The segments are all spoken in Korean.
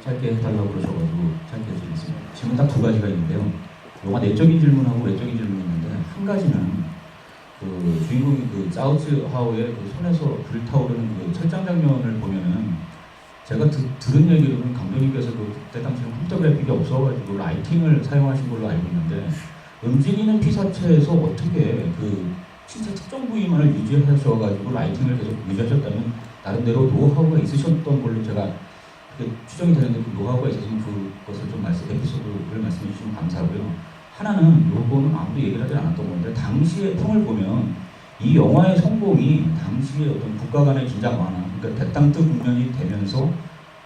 짧게 해달라고 그러셔가지고 짧게 해드리겠습니다. 질문 딱 두 가지가 있는데요. 영화 내적인 질문하고 외적인 질문이 있는데, 한 가지는 그 주인공이 그 사우스 하우의 그 손에서 불타오르는 그 철장 장면을 보면은, 제가 들은 얘기로는 감독님께서 그때 당시에 컴퓨터 그래픽이 없어가지고 라이팅을 사용하신 걸로 알고 있는데, 움직이는 피사체에서 어떻게 그 신체 특정 부위만을 유지하셔가지고 라이팅을 계속 유지하셨다면 나름대로 노하우가 있으셨던 걸로 제가 추정이 되는데, 그 노하우가 있었으면 그것을 좀 에피소드를 말씀해 주시면 감사하고요. 하나는 요거는 아무도 얘기를 하지 않았던 건데, 당시의 평을 보면 이 영화의 성공이 당시의 어떤 국가 간의 긴장 완화, 그러니까 대땅뜨 국면이 되면서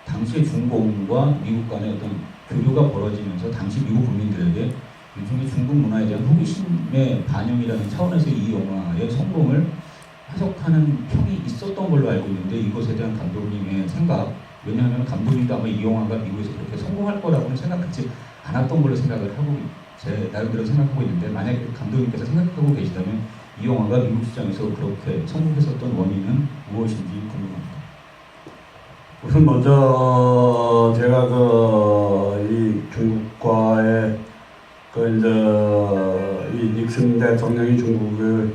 당시의 중공과 미국 간의 어떤 교류가 벌어지면서 당시 미국 국민들에게 일종의 중국 문화에 대한 호기심의 반영이라는 차원에서 이 영화의 성공을 해석하는 평이 있었던 걸로 알고 있는데, 이것에 대한 감독님의 생각, 왜냐하면 감독님도 아마 이 영화가 미국에서 그렇게 성공할 거라고는 생각하지 않았던 걸로 생각을 하고, 제 나름대로 생각하고 있는데, 만약에 감독님께서 생각하고 계시다면 이 영화가 미국 시장에서 그렇게 성공했었던 원인은 무엇인지 궁금합니다. 우선 먼저 제가 이 중국과의 이 닉슨 대통령이 중국을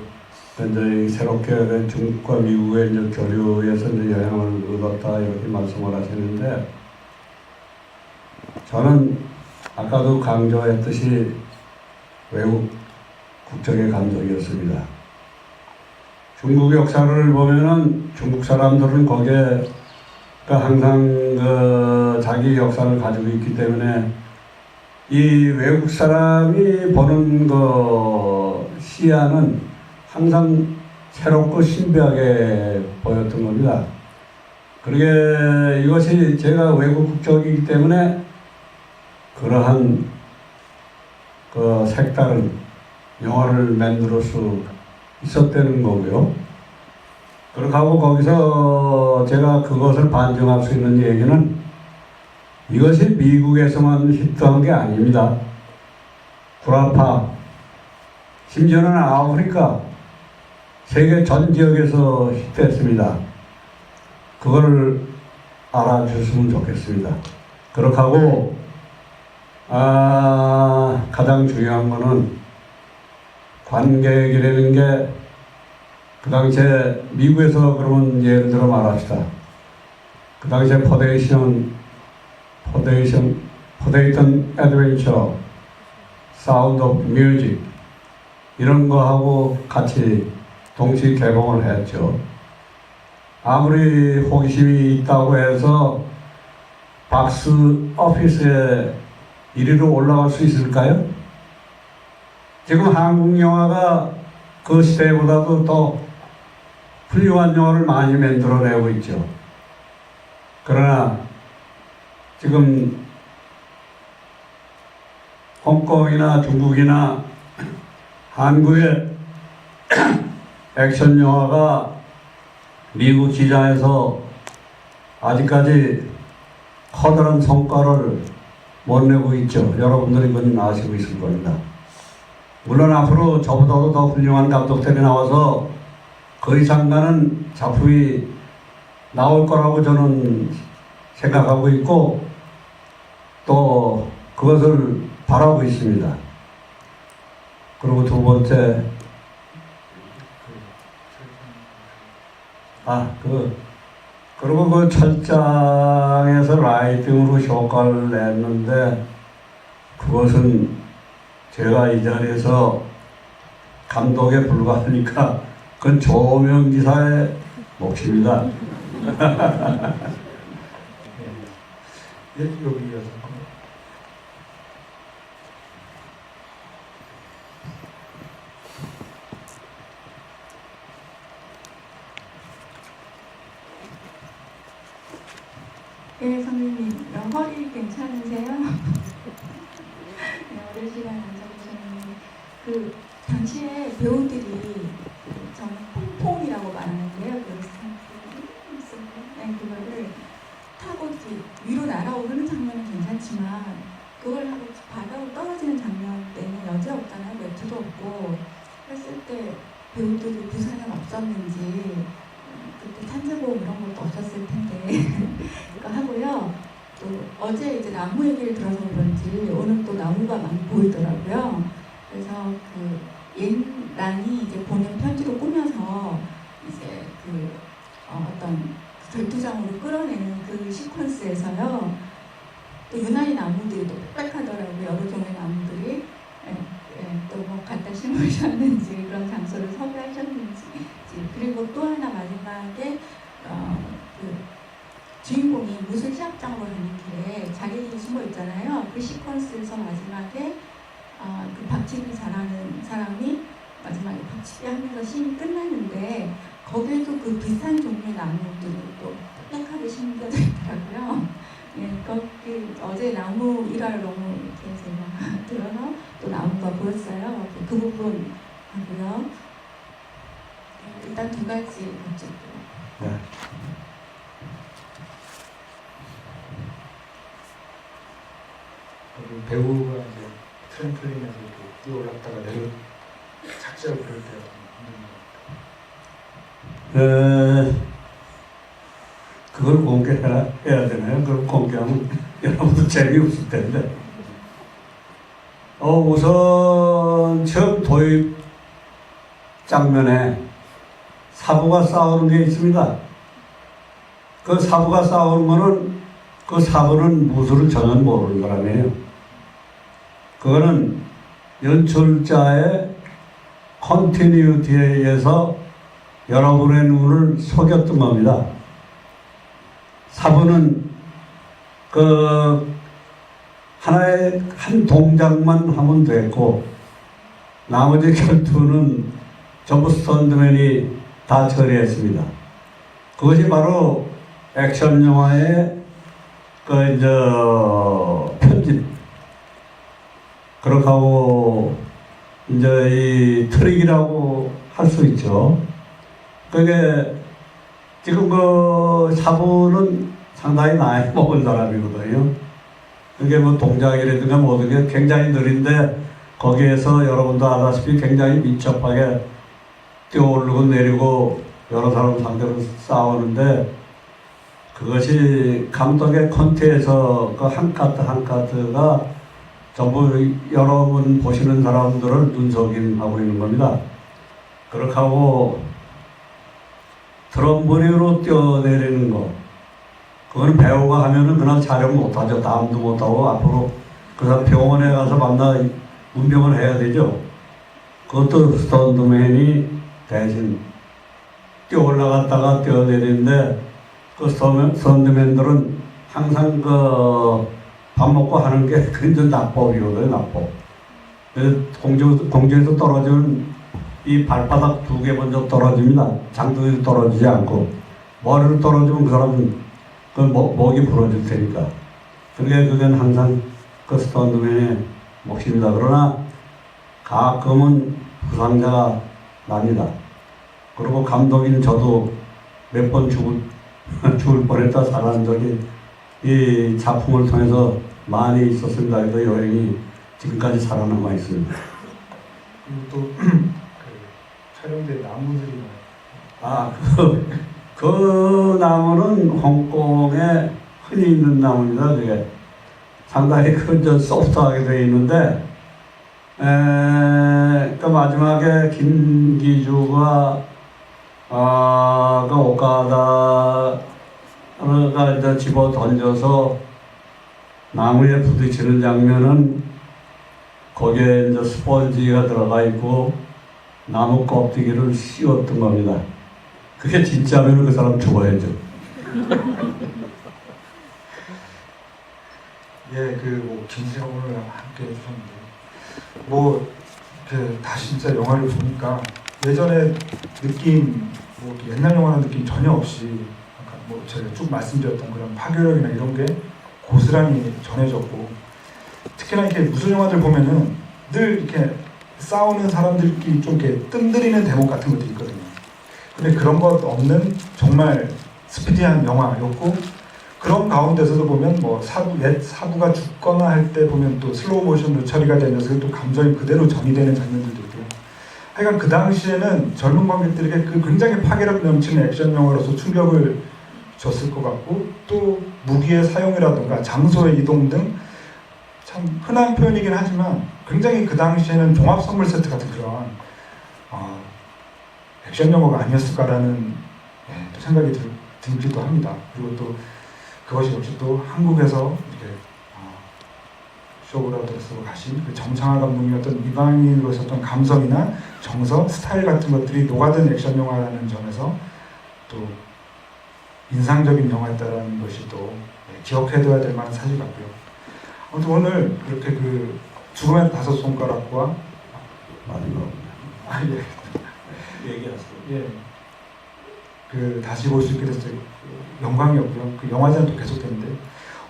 이제 새롭게 중국과 미국의 이제 교류에서 이제 영향을 얻었다 이렇게 말씀을 하시는데, 저는 아까도 강조했듯이 외국 국적의 감독이었습니다. 중국 역사를 보면은 중국 사람들은 거기에 항상 자기 역사를 가지고 있기 때문에 이 외국 사람이 보는 시야는 항상 새롭고 신비하게 보였던 겁니다. 그러게 이것이 제가 외국 국적이기 때문에 그러한 색다른 영화를 만들 수 있었다는 거고요. 그렇게 하고 거기서 제가 그것을 반증할 수 있는 얘기는, 이것이 미국에서만 히트한 게 아닙니다. 구라파, 심지어는 아프리카, 세계 전 지역에서 히트했습니다. 그걸 알아주셨으면 좋겠습니다. 그렇게 하고 가장 중요한 거는 관객이라는 게, 그 당시에 미국에서 그러면 예를 들어 말합시다. 그 당시에 포데이션 애드벤처, 사운드 오브 뮤직 이런 거하고 같이 동시 개봉을 했죠. 아무리 호기심이 있다고 해서 박스 오피스에 1위로 올라갈 수 있을까요? 지금 한국 영화가 그 시대보다도 더 훌륭한 영화를 많이 만들어내고 있죠. 그러나 지금 홍콩이나 중국이나 한국의 액션 영화가 미국 시장에서 아직까지 커다란 성과를 못 내고 있죠. 여러분들이 그건 아시고 있을 겁니다. 물론 앞으로 저보다도 더 훌륭한 감독들이 나와서 그 이상 가는 작품이 나올 거라고 저는 생각하고 있고, 또 그것을 바라고 있습니다. 그리고 두 번째, 그리고 그 철장에서 라이팅으로 효과를 냈는데, 그것은 제가 이 자리에서 감독에 불과하니까 그건 조명기사의 몫입니다. 여기여서. 네, 선생님, 허리 괜찮으세요? 네, 오랜 시간 앉아주셨는데, 그 당시에 배우들이 저는 퐁퐁이라고 말하는데요, 네, 그거를 타고 위로 날아오르는 장면은 괜찮지만, 그걸 하고 바닥으로 떨어지는 장면 때는 여지 없잖아요, 매트도 없고. 했을 때 배우들이 부상은 없었는지, 그때 산재보험 이런 것도 없었을 텐데 그거 하고요. 또 어제 이제 나무 얘기를 들어서 그런지 오늘 또 나무가 많이 보이더라고요. 그래서 그 옛란이 이제 보낸 편지로 꾸며서 이제 그 어떤 결투장으로 끌어내는 그 시퀀스에서요. 또 유난히 나무들이 또 빽빽하더라고요. 여러 종의 나무들이. 또 뭐 갖다 심으셨는지 그런 장소를 섭외하셨는지. 그리고 또 하나 마지막에 그 주인공이 무술 시합장으로 가는 길에 자기 숨어 있잖아요. 그 시퀀스에서 마지막에 그 박치기 잘하는 사람이 마지막에 박치기 하면서 씬이 끝났는데 거기에도 그 비슷한 종류의 나무들이 또 빽빽하게 심겨져 있더라고요. 예, 그 어제 나무 일화를 너무 이렇게 제가 들어서 또 나무가 보였어요. 그 부분 하고요. 일단 두 가지 여쭙고요. 네. 배우가 이제 트램플린에서 뛰어올랐다가 내려 착지하고 그럴 때가 힘든 것 같아요. 그걸 공개해야 되나요? 그걸 공개하면 여러분도 재미없을 텐데. 우선 처음 도입 장면에 사부가 싸우는 게 있습니다. 그 사부가 싸우는 거는 그 사부는 무술을 전혀 모르는 사람이에요. 그거는 연출자의 컨티뉴티에 의해서 여러분의 눈을 속였던 겁니다. 사부는 그 하나의 한 동작만 하면 됐고 나머지 결투는 전부 스턴트맨이 다 처리했습니다. 그것이 바로 액션 영화의 편집. 그렇게 하고 이제 이 트릭이라고 할 수 있죠. 그게 지금 그 사부는 상당히 나이 먹은 사람이거든요. 그게 뭐 동작이라든가 모든 게 굉장히 느린데 거기에서 여러분도 아다시피 굉장히 민첩하게 뛰어오르고 내리고 여러 사람 상대로 싸우는데 그것이 감독의 컨트에서 그 한 카트 한 카트가 전부 여러분 보시는 사람들을 눈속임하고 있는 겁니다. 그렇게 하고 트럼보리로 뛰어내리는 거 그거는 배우가 하면은 그날 촬영 못하죠. 다음도 못하고 앞으로 그 사람 병원에 가서 만나 문병을 해야 되죠. 그것도 스턴트맨이 대신 뛰어 올라갔다가 뛰어내리는데 그 스턴트맨들은 항상 그 밥 먹고 하는 게 굉장히 낙법이거든요. 낙법. 공중에서 떨어지는 이 발바닥 두 개 먼저 떨어집니다. 장도에서 떨어지지 않고 머리로 떨어지면 그 사람은 그 목이 부러질 테니까. 그건 항상 그 스턴트맨의 몫입니다. 그러나 가끔은 부상자가 납니다. 그리고 감독인 저도 몇 번 죽을 뻔했다 살아난 적이 이 작품을 통해서 많이 있었습니다. 그래서 여행이 지금까지 살아남아 있습니다. 그리고 또 그 촬영된 나무들이 그 나무는 홍콩에 흔히 있는 나무입니다. 그게 상당히 소프트하게 되어 있는데, 그 마지막에 김기주가 그 오카다가 이제 집어 던져서 나무에 부딪히는 장면은 거기에 이제 스펀지가 들어가 있고 나무 껍데기를 씌웠던 겁니다. 그게 진짜면 그 사람 죽어야죠. 예, 긴 시간 오늘 함께 해주셨는데 다 진짜 영화를 보니까 예전에 느낌 옛날 영화나 느낌 전혀 없이 아까 제가 쭉 말씀드렸던 그런 파괴력이나 이런 게 고스란히 전해졌고 특히나 이렇게 무술 영화들 보면은 늘 이렇게 싸우는 사람들끼리 좀 이렇게 뜸들이는 대목 같은 것도 있거든요. 근데 그런 것 없는 정말 스피디한 영화였고 그런 가운데서도 보면 옛 사부가 죽거나 할 때 보면 또 슬로우 모션으로 처리가 되면서 또 감정이 그대로 전이되는 장면들도 있고요. 하여간 그 당시에는 젊은 관객들에게 그 굉장히 파괴력 넘치는 액션 영화로서 충격을 줬을 것 같고 또 무기의 사용이라든가 장소의 이동 등 참 흔한 표현이긴 하지만 굉장히 그 당시에는 종합 선물 세트 같은 그런 액션 영화가 아니었을까라는 또 생각이 들기도 합니다. 그리고 또 그것이 역시 또 한국에서 이렇게 쇼브라더스로 가신 그 정창화 감독의 어떤 이방인으로서 어떤 감성이나 정서, 스타일 같은 것들이 녹아든 액션 영화라는 점에서 또 인상적인 영화였다라는 것이 또 기억해둬야 될 만한 사실 같고요. 아무튼 오늘 이렇게 그 죽음의 5손가락과 얘기하세요. 예, 그 다시 볼 수 있게 돼서 영광이었고요. 그 영화제는 또 계속되는데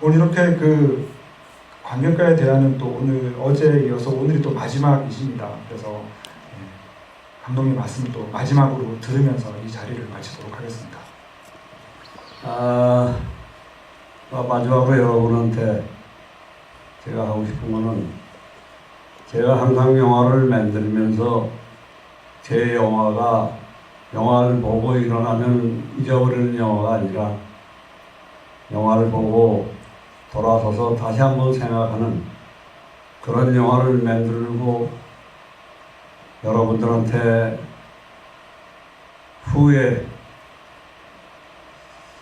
오늘 이렇게 그 관객과의 대화는 또 오늘 어제에 이어서 오늘이 또 마지막이십니다. 그래서 감독님 말씀을 또 마지막으로 들으면서 이 자리를 마치도록 하겠습니다. 마지막으로 여러분한테 제가 하고 싶은 거는 제가 항상 영화를 만들면서 제 영화를 보고 일어나면 잊어버리는 영화가 아니라 영화를 보고 돌아서서 다시 한번 생각하는 그런 영화를 만들고 여러분들한테 후에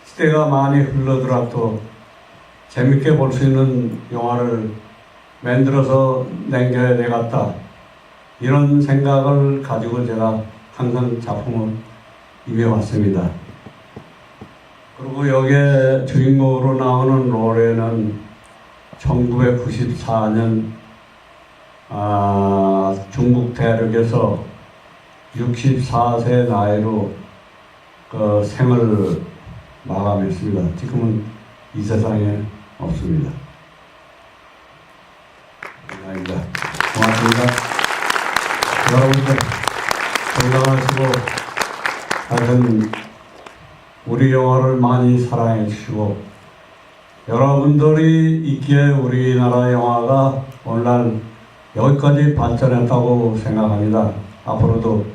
시대가 많이 흘러더라도 재밌게 볼 수 있는 영화를 만들어서 남겨야 되겠다 이런 생각을 가지고 제가 항상 작품을 임해왔습니다. 그리고 여기에 주인공으로 나오는 노래는 1994년 중국 대륙에서 64세 나이로 그 생을 마감했습니다. 지금은 이 세상에 없습니다. 감사합니다. 고맙습니다. 여러분들 건강하시고 하여튼 우리 영화를 많이 사랑해 주시고 여러분들이 있기에 우리나라 영화가 오늘날 여기까지 발전했다고 생각합니다. 앞으로도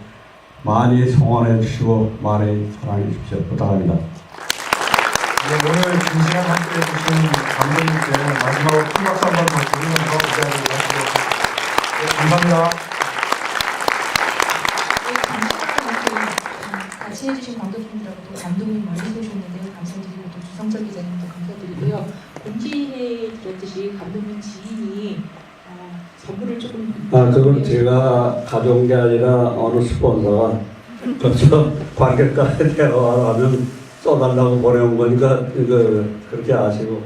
많이 성원해 주시고 많이 사랑해 주십시오. 부탁합니다. 네, 오늘 진지한 함께 해주신 감독님께 마지막으로 큰 박수 한번 더 드리면서 이 자리를 마치도록 하겠습니다. 네, 감사합니다. 같이 해주신 감독님들하고 또 감독님 멀리서 오셨는데요. 감사드리고 또 주성철 기자님도 감사드리고요. 공지해 드렸듯이 감독님 지인이 선물을 조금 그건 제가 가져온 게 아니라 어느 스폰서가 그래서 관객과의 대화를 하면 써달라고 보내온 거니까 그렇게 아시고.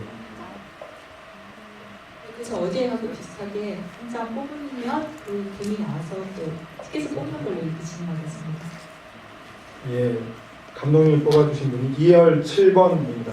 그래서 어제하고 비슷하게 한 장 뽑으면 그 돈이 나와서 또 티켓을 뽑는 걸로 이렇게 진행하겠습니다. 예, 감독님이 뽑아주신 분이 2열 7번입니다.